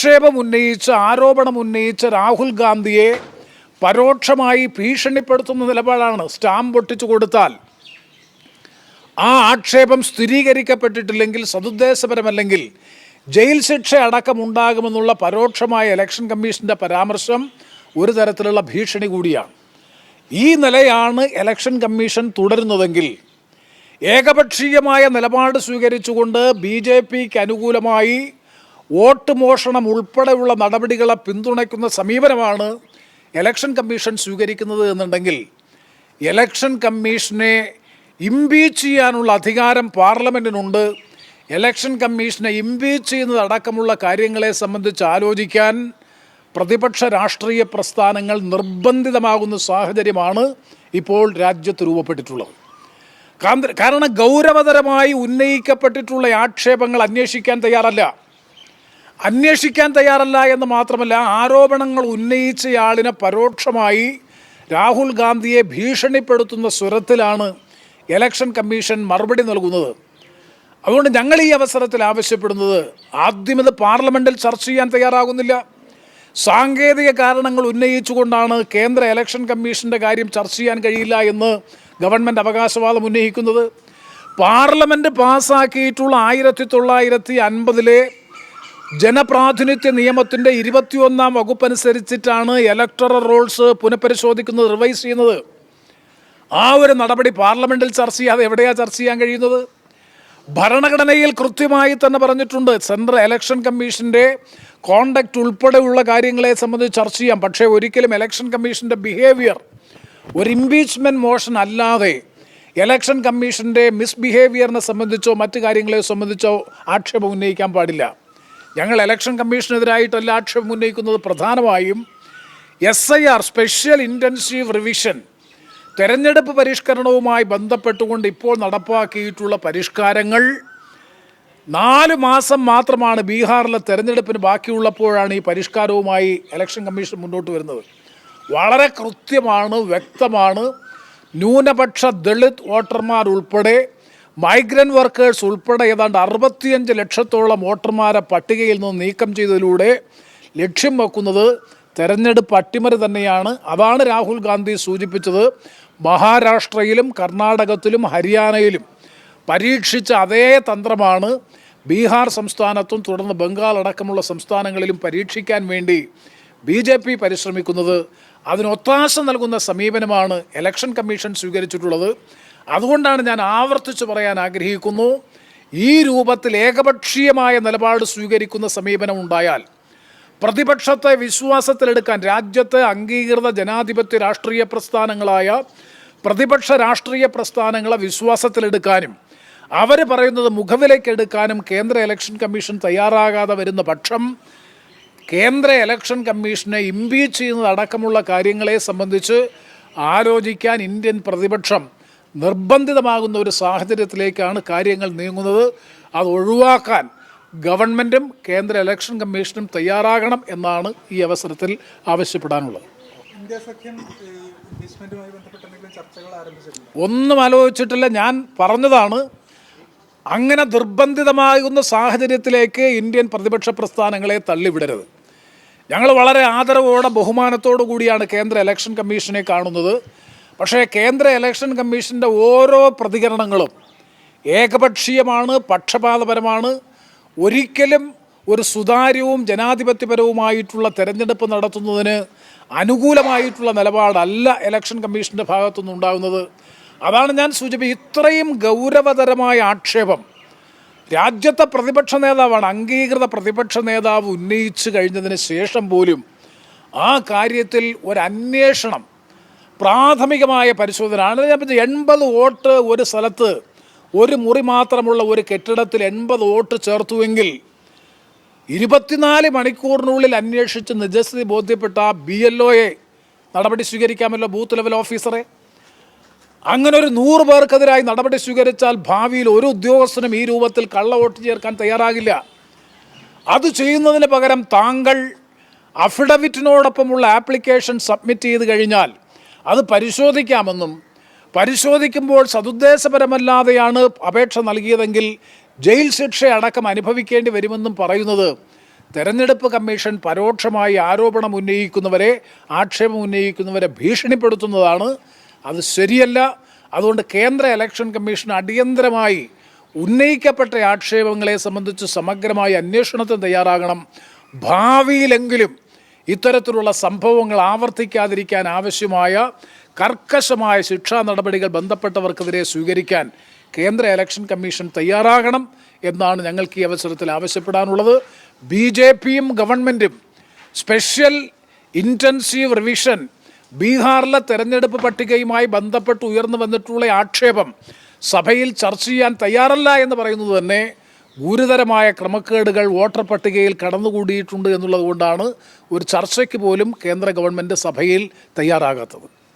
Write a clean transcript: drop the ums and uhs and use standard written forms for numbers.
ആരോപണം ഉന്നയിച്ച രാഹുൽ ഗാന്ധിയെ പരോക്ഷമായി ഭീഷണിപ്പെടുത്തുന്ന നിലപാടാണ്. സ്റ്റാമ്പ് ഒട്ടിച്ചു കൊടുത്താൽ ആ ആക്ഷേപം സ്ഥിരീകരിക്കപ്പെട്ടിട്ടില്ലെങ്കിൽ, സതുദ്ദേശപരമല്ലെങ്കിൽ ജയിൽ ശിക്ഷ അടക്കമുണ്ടാകുമെന്നുള്ള പരോക്ഷമായ ഇലക്ഷൻ കമ്മീഷൻ്റെ പരാമർശം ഒരു തരത്തിലുള്ള ഭീഷണി കൂടിയാണ്. ഈ നിലയാണ് ഇലക്ഷൻ കമ്മീഷൻ തുടരുന്നതെങ്കിൽ, ഏകപക്ഷീയമായ നിലപാട് സ്വീകരിച്ചുകൊണ്ട് BJPക്ക് അനുകൂലമായി വോട്ട് മോഷണം ഉൾപ്പെടെയുള്ള നടപടികളെ പിന്തുണയ്ക്കുന്ന സമീപനമാണ് ഇലക്ഷൻ കമ്മീഷൻ സ്വീകരിക്കുന്നത് എന്നുണ്ടെങ്കിൽ, ഇലക്ഷൻ കമ്മീഷനെ ഇംപീച്ച് ചെയ്യാനുള്ള അധികാരം പാർലമെൻറ്റിനുണ്ട്. ഇലക്ഷൻ കമ്മീഷനെ ഇംപീച്ച് ചെയ്യുന്നതടക്കമുള്ള കാര്യങ്ങളെ സംബന്ധിച്ച് ആലോചിക്കാൻ പ്രതിപക്ഷ രാഷ്ട്രീയ പ്രസ്ഥാനങ്ങൾ നിർബന്ധിതമാകുന്ന സാഹചര്യമാണ് ഇപ്പോൾ രാജ്യത്ത് രൂപപ്പെട്ടിട്ടുള്ളത്. കാരണം ഗൗരവതരമായി ഉന്നയിക്കപ്പെട്ടിട്ടുള്ള ആക്ഷേപങ്ങൾ അന്വേഷിക്കാൻ തയ്യാറല്ല എന്ന് മാത്രമല്ല, ആരോപണങ്ങൾ ഉന്നയിച്ചയാളിനെ പരോക്ഷമായി രാഹുൽ ഗാന്ധിയെ ഭീഷണിപ്പെടുത്തുന്ന സ്വരത്തിലാണ് ഇലക്ഷൻ കമ്മീഷൻ മറുപടി നൽകുന്നത്. അതുകൊണ്ട് ഞങ്ങൾ ഈ അവസരത്തിൽ ആവശ്യപ്പെടുന്നത്, ആദ്യം ഇത് പാർലമെൻറ്റിൽ ചർച്ച ചെയ്യാൻ തയ്യാറാകുന്നില്ല. സാങ്കേതിക കാരണങ്ങൾ ഉന്നയിച്ചുകൊണ്ടാണ് കേന്ദ്ര ഇലക്ഷൻ കമ്മീഷൻ്റെ കാര്യം ചർച്ച ചെയ്യാൻ കഴിയില്ല എന്ന് ഗവൺമെൻറ് അവകാശവാദം ഉന്നയിക്കുന്നത്. പാർലമെൻറ്റ് പാസ്സാക്കിയിട്ടുള്ള 1950 ജനപ്രാതിനിധ്യ നിയമത്തിൻ്റെ 21-ാം വകുപ്പനുസരിച്ചിട്ടാണ് ഇലക്ടറൽ റോൾസ് പുനഃപരിശോധിക്കുന്നത്, റിവൈസ് ചെയ്യുന്നത്. ആ ഒരു നടപടി പാർലമെൻറ്റിൽ ചർച്ച ചെയ്യാതെ എവിടെയാണ് ചർച്ച ചെയ്യാൻ കഴിയുന്നത്? ഭരണഘടനയിൽ കൃത്യമായി തന്നെ പറഞ്ഞിട്ടുണ്ട്, സെൻട്രൽ ഇലക്ഷൻ കമ്മീഷൻ്റെ കോണ്ടക്റ്റ് ഉൾപ്പെടെയുള്ള കാര്യങ്ങളെ സംബന്ധിച്ച് ചർച്ച ചെയ്യാം. പക്ഷേ ഒരിക്കലും ഇലക്ഷൻ കമ്മീഷൻ്റെ ബിഹേവിയർ ഒരു ഇംപീച്ച്മെൻറ്റ് മോഷൻ അല്ലാതെ ഇലക്ഷൻ കമ്മീഷൻ്റെ മിസ്ബിഹേവിയറിനെ സംബന്ധിച്ചോ മറ്റു കാര്യങ്ങളെ സംബന്ധിച്ചോ ആക്ഷേപം ഉന്നയിക്കാൻ പാടില്ല. ഞങ്ങൾ ഇലക്ഷൻ കമ്മീഷനെതിരായിട്ടല്ല ആക്ഷേപം ഉന്നയിക്കുന്നത്. പ്രധാനമായും SIR സ്പെഷ്യൽ ഇൻറ്റൻസീവ് റിവിഷൻ തെരഞ്ഞെടുപ്പ് പരിഷ്കരണവുമായി ബന്ധപ്പെട്ടുകൊണ്ട് ഇപ്പോൾ നടപ്പാക്കിയിട്ടുള്ള പരിഷ്കാരങ്ങൾ 4 മാസം മാത്രമാണ് ബീഹാറിലെ തെരഞ്ഞെടുപ്പിന് ബാക്കിയുള്ളപ്പോഴാണ് ഈ പരിഷ്കാരവുമായി ഇലക്ഷൻ കമ്മീഷൻ മുന്നോട്ട് വരുന്നത്. വളരെ കൃത്യമാണ്, വ്യക്തമാണ്. ന്യൂനപക്ഷ ദളിത് വോട്ടർമാർ ഉൾപ്പെടെ മൈഗ്രൻ്റ് വർക്കേഴ്സ് ഉൾപ്പെടെ ഏതാണ്ട് 65 ലക്ഷത്തോളം വോട്ടർമാരെ പട്ടികയിൽ നിന്ന് നീക്കം ചെയ്തതിലൂടെ ലക്ഷ്യം വെക്കുന്നത് തെരഞ്ഞെടുപ്പ് അട്ടിമറി തന്നെയാണ്. അതാണ് രാഹുൽ ഗാന്ധി സൂചിപ്പിച്ചത്. മഹാരാഷ്ട്രയിലും കർണാടകത്തിലും ഹരിയാനയിലും പരീക്ഷിച്ച അതേ തന്ത്രമാണ് ബീഹാർ സംസ്ഥാനത്തും തുടർന്ന് ബംഗാൾ അടക്കമുള്ള സംസ്ഥാനങ്ങളിലും പരീക്ഷിക്കാൻ വേണ്ടി BJP പരിശ്രമിക്കുന്നത്. അതിനൊത്താശ നൽകുന്ന സമീപനമാണ് ഇലക്ഷൻ കമ്മീഷൻ സ്വീകരിച്ചിട്ടുള്ളത്. അതുകൊണ്ടാണ് ഞാൻ ആവർത്തിച്ച് പറയാൻ ആഗ്രഹിക്കുന്നു, ഈ രൂപത്തിൽ ഏകപക്ഷീയമായ നിലപാട് സ്വീകരിക്കുന്ന സമീപനം ഉണ്ടായാൽ പ്രതിപക്ഷത്തെ വിശ്വാസത്തിലെടുക്കാൻ രാജ്യത്തെ അംഗീകൃത ജനാധിപത്യ രാഷ്ട്രീയ പ്രസ്ഥാനങ്ങളായ പ്രതിപക്ഷ രാഷ്ട്രീയ പ്രസ്ഥാനങ്ങളെ വിശ്വാസത്തിലെടുക്കാനും അവർ പറയുന്നത് മുഖവിലയ്ക്കെടുക്കാനും കേന്ദ്ര ഇലക്ഷൻ കമ്മീഷൻ തയ്യാറാകാതെ വരുന്ന പക്ഷം കേന്ദ്ര ഇലക്ഷൻ കമ്മീഷനെ ഇംപീച്ച് ചെയ്യുന്നതടക്കമുള്ള കാര്യങ്ങളെ സംബന്ധിച്ച് ആലോചിക്കാൻ ഇന്ത്യൻ പ്രതിപക്ഷം നിർബന്ധിതമാകുന്ന ഒരു സാഹചര്യത്തിലേക്കാണ് കാര്യങ്ങൾ നീങ്ങുന്നത്. അത് ഒഴിവാക്കാൻ ഗവൺമെൻറ്റും കേന്ദ്ര ഇലക്ഷൻ കമ്മീഷനും തയ്യാറാകണം എന്നാണ് ഈ അവസരത്തിൽ ആവശ്യപ്പെടാനുള്ളത്. ഒന്നും ആലോചിച്ചിട്ടില്ല. ഞാൻ പറഞ്ഞതാണ്, അങ്ങനെ നിർബന്ധിതമാകുന്ന സാഹചര്യത്തിലേക്ക് ഇന്ത്യൻ പ്രതിപക്ഷ പ്രസ്ഥാനങ്ങളെ തള്ളിവിടരുത്. ഞങ്ങൾ വളരെ ആദരവോടെ ബഹുമാനത്തോടു കൂടിയാണ് കേന്ദ്ര ഇലക്ഷൻ കമ്മീഷനെ കാണുന്നത്. പക്ഷേ കേന്ദ്ര ഇലക്ഷൻ കമ്മീഷൻ്റെ ഓരോ പ്രതികരണങ്ങളും ഏകപക്ഷീയമാണ്, പക്ഷപാതപരമാണ്. ഒരിക്കലും ഒരു സുതാര്യവും ജനാധിപത്യപരവുമായിട്ടുള്ള തെരഞ്ഞെടുപ്പ് നടത്തുന്നതിന് അനുകൂലമായിട്ടുള്ള നിലപാടല്ല ഇലക്ഷൻ കമ്മീഷൻ്റെ ഭാഗത്തുനിന്ന് ഉണ്ടാകുന്നത്. അതാണ് ഞാൻ സൂചിപ്പിച്ചത്. ഇത്രയും ഗൗരവതരമായ ആക്ഷേപം രാജ്യത്തെ പ്രതിപക്ഷ നേതാവാണ്, അംഗീകൃത പ്രതിപക്ഷ നേതാവ് ഉന്നയിച്ചു കഴിഞ്ഞതിന് ശേഷം പോലും ആ കാര്യത്തിൽ ഒരന്വേഷണം, പ്രാഥമികമായ പരിശോധന. 80 വോട്ട് ഒരു സ്ഥലത്ത്, ഒരു മുറി മാത്രമുള്ള ഒരു കെട്ടിടത്തിൽ 80 വോട്ട് ചേർത്തുവെങ്കിൽ 24 മണിക്കൂറിനുള്ളിൽ അന്വേഷിച്ച് നിജസ്ഥിതി ബോധ്യപ്പെട്ട BLOയെ നടപടി സ്വീകരിക്കാമല്ലോ, ബൂത്ത് ലെവൽ ഓഫീസറെ. അങ്ങനെ ഒരു 100 പേർക്കെതിരായി നടപടി സ്വീകരിച്ചാൽ ഭാവിയിൽ ഒരു ഉദ്യോഗസ്ഥനും ഈ രൂപത്തിൽ കള്ള വോട്ട് ചേർക്കാൻ തയ്യാറാകില്ല. അത് ചെയ്യുന്നതിന് പകരം താങ്കൾ അഫിഡവിറ്റിനോടൊപ്പമുള്ള ആപ്ലിക്കേഷൻ സബ്മിറ്റ് ചെയ്ത് കഴിഞ്ഞാൽ അത് പരിശോധിക്കാമെന്നും, പരിശോധിക്കുമ്പോൾ സതുദ്ദേശപരമല്ലാതെയാണ് അപേക്ഷ നൽകിയതെങ്കിൽ ജയിൽ ശിക്ഷ അടക്കം അനുഭവിക്കേണ്ടി വരുമെന്നും പറയുന്നത് തെരഞ്ഞെടുപ്പ് കമ്മീഷൻ പരോക്ഷമായി ആരോപണം ഉന്നയിക്കുന്നവരെ, ആക്ഷേപം ഉന്നയിക്കുന്നവരെ ഭീഷണിപ്പെടുത്തുന്നതാണ്. അത് ശരിയല്ല. അതുകൊണ്ട് കേന്ദ്ര ഇലക്ഷൻ കമ്മീഷൻ അടിയന്തരമായി ഉന്നയിക്കപ്പെട്ട ആക്ഷേപങ്ങളെ സംബന്ധിച്ച് സമഗ്രമായ അന്വേഷണത്തിന് തയ്യാറാകണം. ഭാവിയിലെങ്കിലും ഇത്തരത്തിലുള്ള സംഭവങ്ങൾ ആവർത്തിക്കാതിരിക്കാൻ ആവശ്യമായ കർക്കശമായ ശിക്ഷാ നടപടികൾ ബന്ധപ്പെട്ടവർക്കെതിരെ സ്വീകരിക്കാൻ കേന്ദ്ര ഇലക്ഷൻ കമ്മീഷൻ തയ്യാറാകണം എന്നാണ് ഞങ്ങൾക്ക് ഈ അവസരത്തിൽ ആവശ്യപ്പെടാനുള്ളത്. BJPയും ഗവൺമെൻറ്റും സ്പെഷ്യൽ ഇൻറ്റൻസീവ് റിവിഷൻ ബീഹാറിലെ തെരഞ്ഞെടുപ്പ് പട്ടികയുമായി ബന്ധപ്പെട്ട് ഉയർന്നു വന്നിട്ടുള്ള ആക്ഷേപം സഭയിൽ ചർച്ച ചെയ്യാൻ തയ്യാറല്ല എന്ന് പറയുന്നത് തന്നെ ഗുരുതരമായ ക്രമക്കേടുകൾ വോട്ടർ പട്ടികയിൽ കടന്നുകൂടിയിട്ടുണ്ട് എന്നുള്ളത് കൊണ്ടാണ് ഒരു ചർച്ചയ്ക്ക് പോലും കേന്ദ്ര ഗവൺമെൻറ് സഭയിൽ തയ്യാറാകാത്തത്.